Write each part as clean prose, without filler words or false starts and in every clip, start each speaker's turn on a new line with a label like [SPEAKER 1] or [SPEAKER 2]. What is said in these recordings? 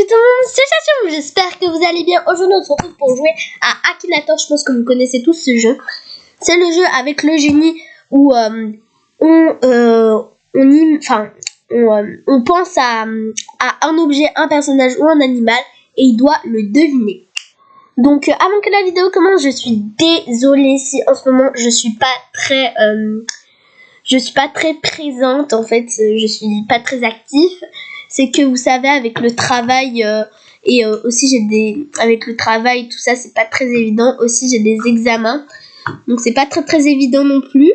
[SPEAKER 1] tout le monde, c'est Chachou, j'espère que vous allez bien. Aujourd'hui on se retrouve pour jouer à Akinator, je pense que vous connaissez tous ce jeu. C'est le jeu avec le génie où on pense à un objet, un personnage ou un animal et il doit le deviner. Donc avant que la vidéo commence, je suis désolée si en ce moment je suis pas très présente, en fait, je suis pas très active. C'est que vous savez, avec le travail aussi avec le travail, tout ça, c'est pas très évident. Aussi, j'ai des examens, donc c'est pas très évident non plus.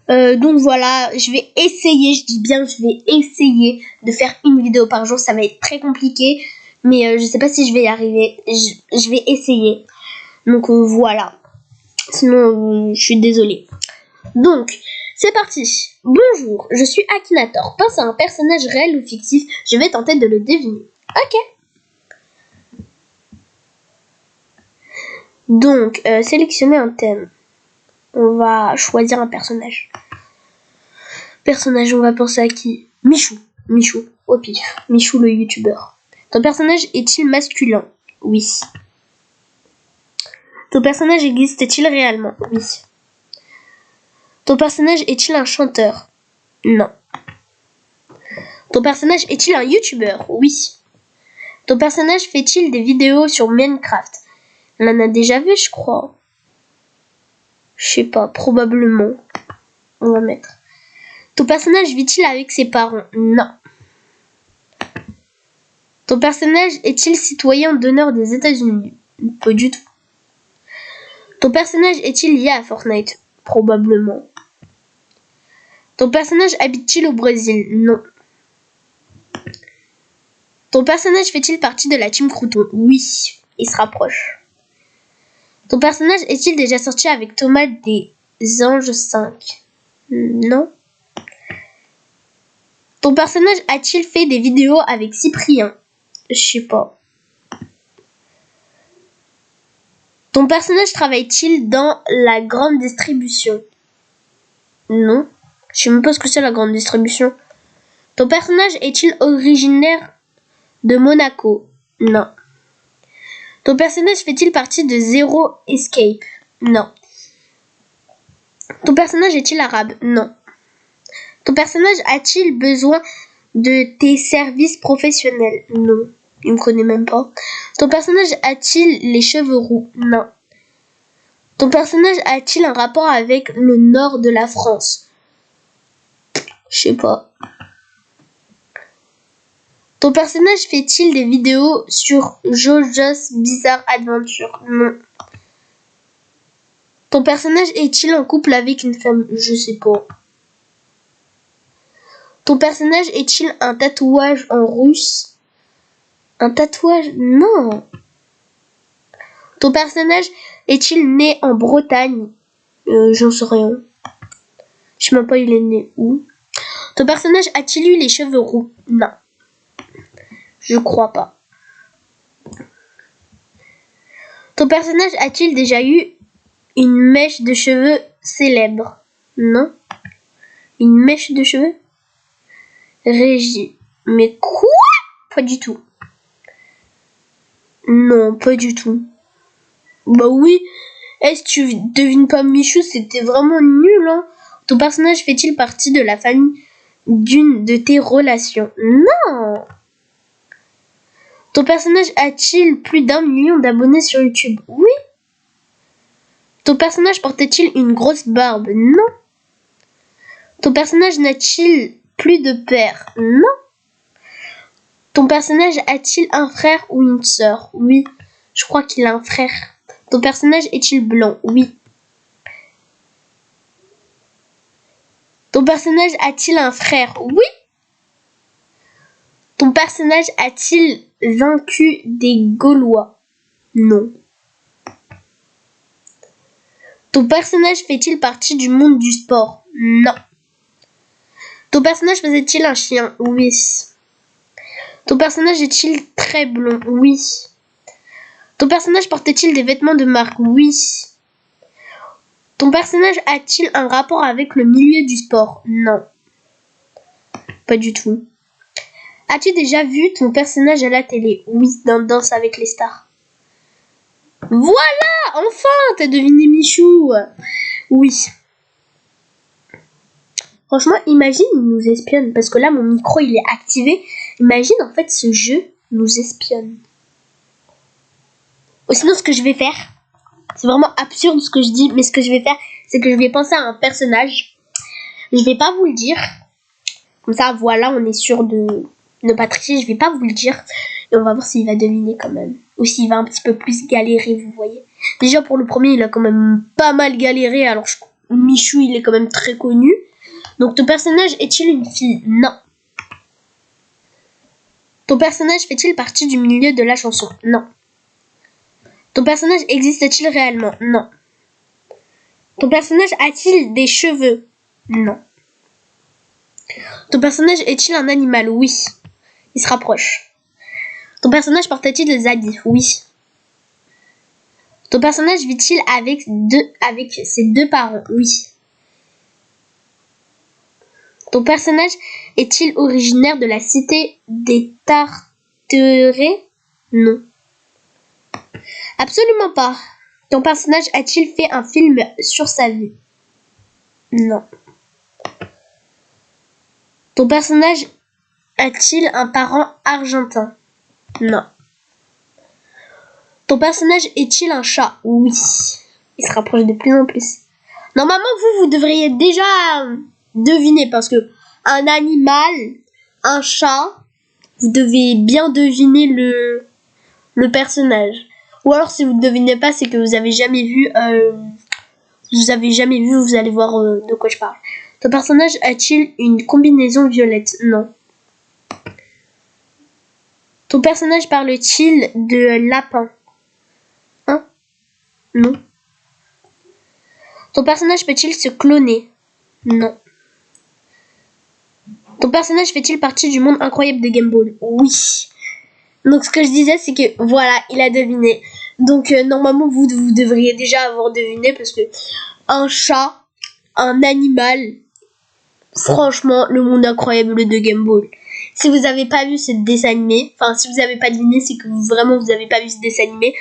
[SPEAKER 1] Donc voilà, je vais essayer, je dis bien, je vais essayer de faire une vidéo par jour. Ça va être très compliqué, mais je sais pas si je vais y arriver. Je vais essayer. Donc voilà. Sinon, je suis désolée. Donc, c'est parti. Bonjour, je suis Akinator. Pense à un personnage réel ou fictif. Je vais tenter de le deviner. Ok. Donc, sélectionnez un thème. On va choisir un personnage. Personnage, on va penser à qui? Michou, au pif. Michou le youtubeur. Ton personnage est-il masculin? Oui. Ton personnage existe-t-il réellement? Oui. Ton personnage est-il un chanteur? Non. Ton personnage est-il un youtubeur? Oui. Ton personnage fait-il des vidéos sur Minecraft? On en a déjà vu, je crois. Je sais pas, probablement. On va mettre. Ton personnage vit-il avec ses parents? Non. Ton personnage est-il citoyen d'honneur des États-Unis? Pas du tout. Ton personnage est-il lié à Fortnite? Probablement. Ton personnage habite-t-il au Brésil? Non. Ton personnage fait-il partie de la team Crouton? Oui, il se rapproche. Ton personnage est-il déjà sorti avec Thomas des Anges 5? Non. Ton personnage a-t-il fait des vidéos avec Cyprien? Je sais pas. Ton personnage travaille-t-il dans la grande distribution? Non. Je sais même pas ce que c'est la grande distribution. Ton personnage est-il originaire de Monaco? Non. Ton personnage fait-il partie de Zero Escape? Non. Ton personnage est-il arabe? Non. Ton personnage a-t-il besoin de tes services professionnels? Non. Il me connaît même pas. Ton personnage a-t-il les cheveux roux? Non. Ton personnage a-t-il un rapport avec le nord de la France? Je sais pas. Ton personnage fait-il des vidéos sur JoJo's Bizarre Adventure? Non. Ton personnage est-il en couple avec une femme? Je sais pas. Ton personnage est-il un tatouage en russe? Un tatouage? Non. Ton personnage est-il né en Bretagne? J'en sais rien. Je sais même pas il est né où. Ton personnage a-t-il eu les cheveux roux? Non. Je crois pas. Ton personnage a-t-il déjà eu une mèche de cheveux célèbre? Non. Une mèche de cheveux? Régie. Mais quoi? Pas du tout. Non, pas du tout. Bah oui. Est-ce que tu devines pas Michou? C'était vraiment nul, hein. Ton personnage fait-il partie de la famille d'une de tes relations? Non. Ton personnage a-t-il plus d'1 million d'abonnés sur YouTube? Oui. Ton personnage portait-il une grosse barbe? Non. Ton personnage n'a-t-il plus de père? Non. Ton personnage a-t-il un frère ou une sœur? Oui. Je crois qu'il a un frère. Ton personnage est-il blanc? Oui. Ton personnage a-t-il un frère? Oui. Ton personnage a-t-il vaincu des Gaulois? Non. Ton personnage fait-il partie du monde du sport? Non. Ton personnage faisait-il un chien? Oui. Ton personnage est-il très blond? Oui. Ton personnage portait-il des vêtements de marque? Oui. Ton personnage a-t-il un rapport avec le milieu du sport? Non. Pas du tout. As-tu déjà vu ton personnage à la télé? Oui, dans Danse avec les stars. Voilà, enfin, t'as deviné Michou. Oui. Franchement, imagine, il nous espionne. Parce que là, mon micro, il est activé. Imagine, en fait, ce jeu nous espionne. Ou sinon, ce que je vais faire, c'est vraiment absurde ce que je dis, mais ce que je vais faire, c'est que je vais penser à un personnage. Je vais pas vous le dire. Comme ça, voilà, on est sûr de ne pas tricher. Je vais pas vous le dire. Et on va voir s'il va deviner quand même. Ou s'il va un petit peu plus galérer, vous voyez. Déjà, pour le premier, il a quand même pas mal galéré. Alors, Michou, il est quand même très connu. Donc, ton personnage est-il une fille? Non. Ton personnage fait-il partie du milieu de la chanson? Non. Ton personnage existe-t-il réellement? Non. Ton personnage a-t-il des cheveux? Non. Ton personnage est-il un animal? Oui. Il se rapproche. Ton personnage porte-t-il des habits? Oui. Ton personnage vit-il avec ses deux parents? Oui. Ton personnage est-il originaire de la cité des Tarterets? Non. Absolument pas. Ton personnage a-t-il fait un film sur sa vie? Non. Ton personnage a-t-il un parent argentin? Non. Ton personnage est-il un chat? Oui. Il se rapproche de plus en plus. Normalement, vous devriez déjà deviner parce que un animal, un chat, vous devez bien deviner le personnage. Ou alors, si vous ne devinez pas, c'est que vous avez jamais vu. Vous allez voir de quoi je parle. Ton personnage a-t-il une combinaison violette? Non. Ton personnage parle-t-il de lapin? Hein? Non. Ton personnage peut-il se cloner? Non. Ton personnage fait-il partie du monde incroyable de Gumball? Oui. Donc ce que je disais, c'est que voilà, il a deviné. Donc normalement, vous devriez déjà avoir deviné parce que un chat, un animal, franchement, le monde incroyable de Gumball. Si vous n'avez pas vu ce dessin animé, enfin si vous n'avez pas deviné, c'est que vous n'avez pas vu ce dessin animé.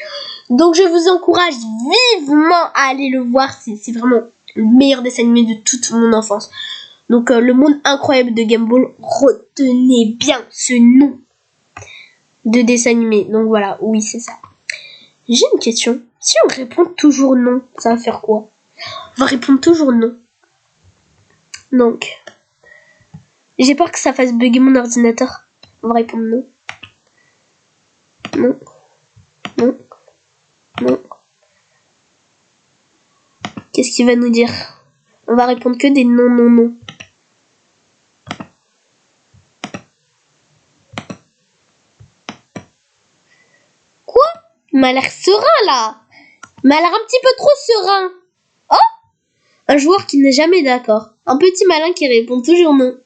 [SPEAKER 1] Donc je vous encourage vivement à aller le voir. C'est vraiment le meilleur dessin animé de toute mon enfance. Donc le monde incroyable de Gumball, retenez bien ce nom de dessin animé. Donc voilà, oui c'est ça. J'ai une question. Si on répond toujours non, ça va faire quoi? On va répondre toujours non. Donc, j'ai peur que ça fasse bugger mon ordinateur. On va répondre non. Non. Non. Non. Qu'est-ce qu'il va nous dire? On va répondre que des non, non, non. Quoi? Il m'a l'air serein là. Il m'a l'air un petit peu trop serein. Oh! Un joueur qui n'est jamais d'accord. Un petit malin qui répond toujours non.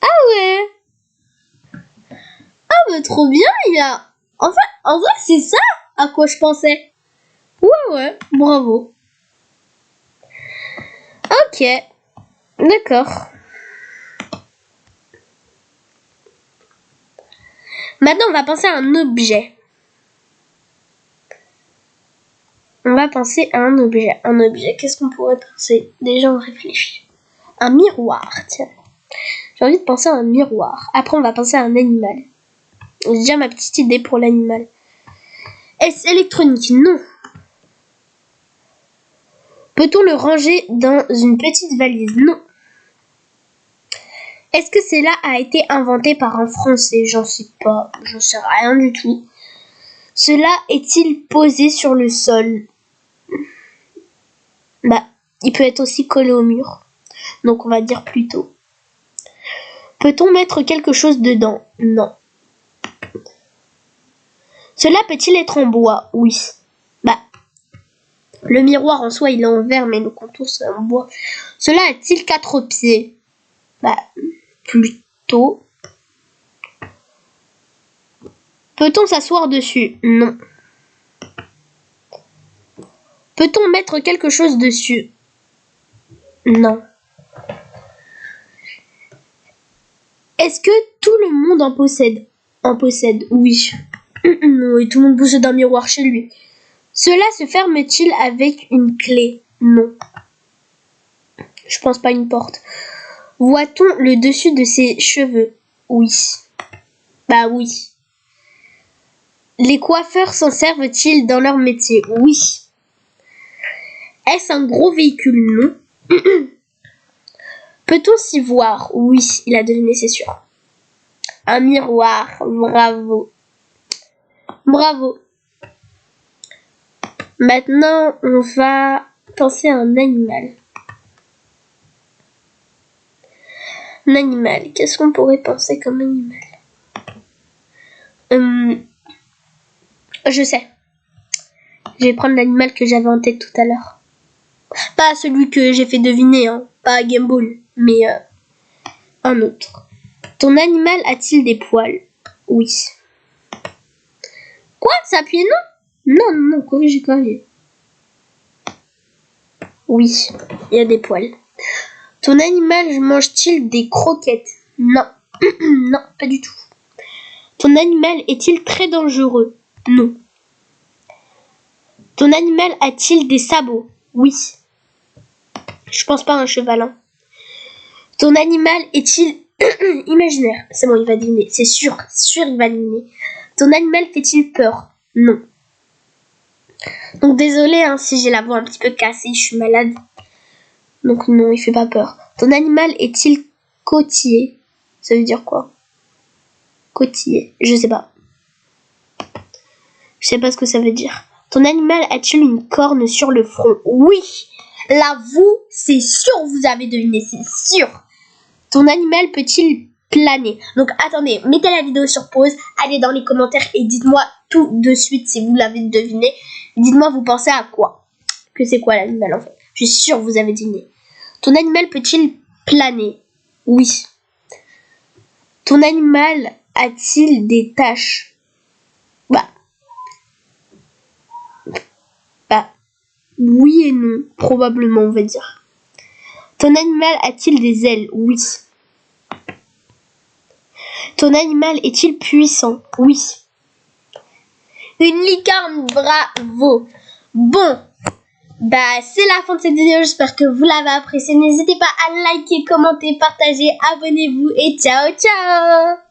[SPEAKER 1] Ah ouais. Ah mais trop bien il a... En vrai c'est ça à quoi je pensais. Ouais, bravo. Ok, d'accord. Maintenant on va penser à un objet. On va penser à un objet. Un objet, qu'est-ce qu'on pourrait penser? Déjà on réfléchit. Un miroir, tiens. J'ai envie de penser à un miroir. Après on va penser à un animal. J'ai déjà ma petite idée pour l'animal. Est-ce électronique? Non. Peut-on le ranger dans une petite valise? Non. Est-ce que cela a été inventé par un Français? J'en sais pas. J'en sais rien du tout. Cela est-il posé sur le sol? Bah, il peut être aussi collé au mur. Donc on va dire plutôt. Peut-on mettre quelque chose dedans? Non. Cela peut-il être en bois? Oui. Bah, le miroir en soi il est en verre, mais le contour c'est en bois. Cela a-t-il 4 pieds? Bah, plutôt. Peut-on s'asseoir dessus? Non. Peut-on mettre quelque chose dessus? Non. Est-ce que tout le monde en possède. En possède, oui. Oui, tout le monde possède un miroir chez lui. Cela se ferme-t-il avec une clé? Non. Je pense pas à une porte. Voit-on le dessus de ses cheveux? Oui. Bah oui. Les coiffeurs s'en servent-ils dans leur métier? Oui. Est-ce un gros véhicule? Non. Peut-on s'y voir? Oui, il a deviné, c'est sûr. Un miroir, bravo. Bravo. Maintenant, on va penser à un animal. Un animal, qu'est-ce qu'on pourrait penser comme animal? Je sais. Je vais prendre l'animal que j'avais en tête tout à l'heure. Pas celui que j'ai fait deviner, hein. Pas Gumball, mais un autre. Ton animal a-t-il des poils? Oui. Quoi? Ça appuyé non? Non, corrigez. Oui, il y a des poils. Ton animal mange-t-il des croquettes? Non. Non, pas du tout. Ton animal est-il très dangereux? Non. Ton animal a-t-il des sabots? Oui. Je pense pas à un cheval. Hein. Ton animal est-il imaginaire? C'est bon, il va deviner. C'est sûr, il va deviner. Ton animal fait-il peur? Non. Donc désolé hein, si j'ai la voix un petit peu cassée, je suis malade. Donc non, il fait pas peur. Ton animal est-il côtier? Ça veut dire quoi? Côtier, je sais pas. Je sais pas ce que ça veut dire. Ton animal a-t-il une corne sur le front? Oui. Là, vous, c'est sûr, vous avez deviné, c'est sûr. Ton animal peut-il planer? Donc attendez, mettez la vidéo sur pause, allez dans les commentaires et dites-moi tout de suite si vous l'avez deviné. Dites-moi, vous pensez à quoi? Que c'est quoi l'animal en fait? Je suis sûre que vous avez deviné. Ton animal peut-il planer? Oui. Ton animal a-t-il des taches? Oui et non, probablement on va dire. Ton animal a-t-il des ailes? Oui. Ton animal est-il puissant? Oui. Une licorne, bravo. Bon, c'est la fin de cette vidéo, j'espère que vous l'avez appréciée. N'hésitez pas à liker, commenter, partager, abonnez-vous et ciao ciao.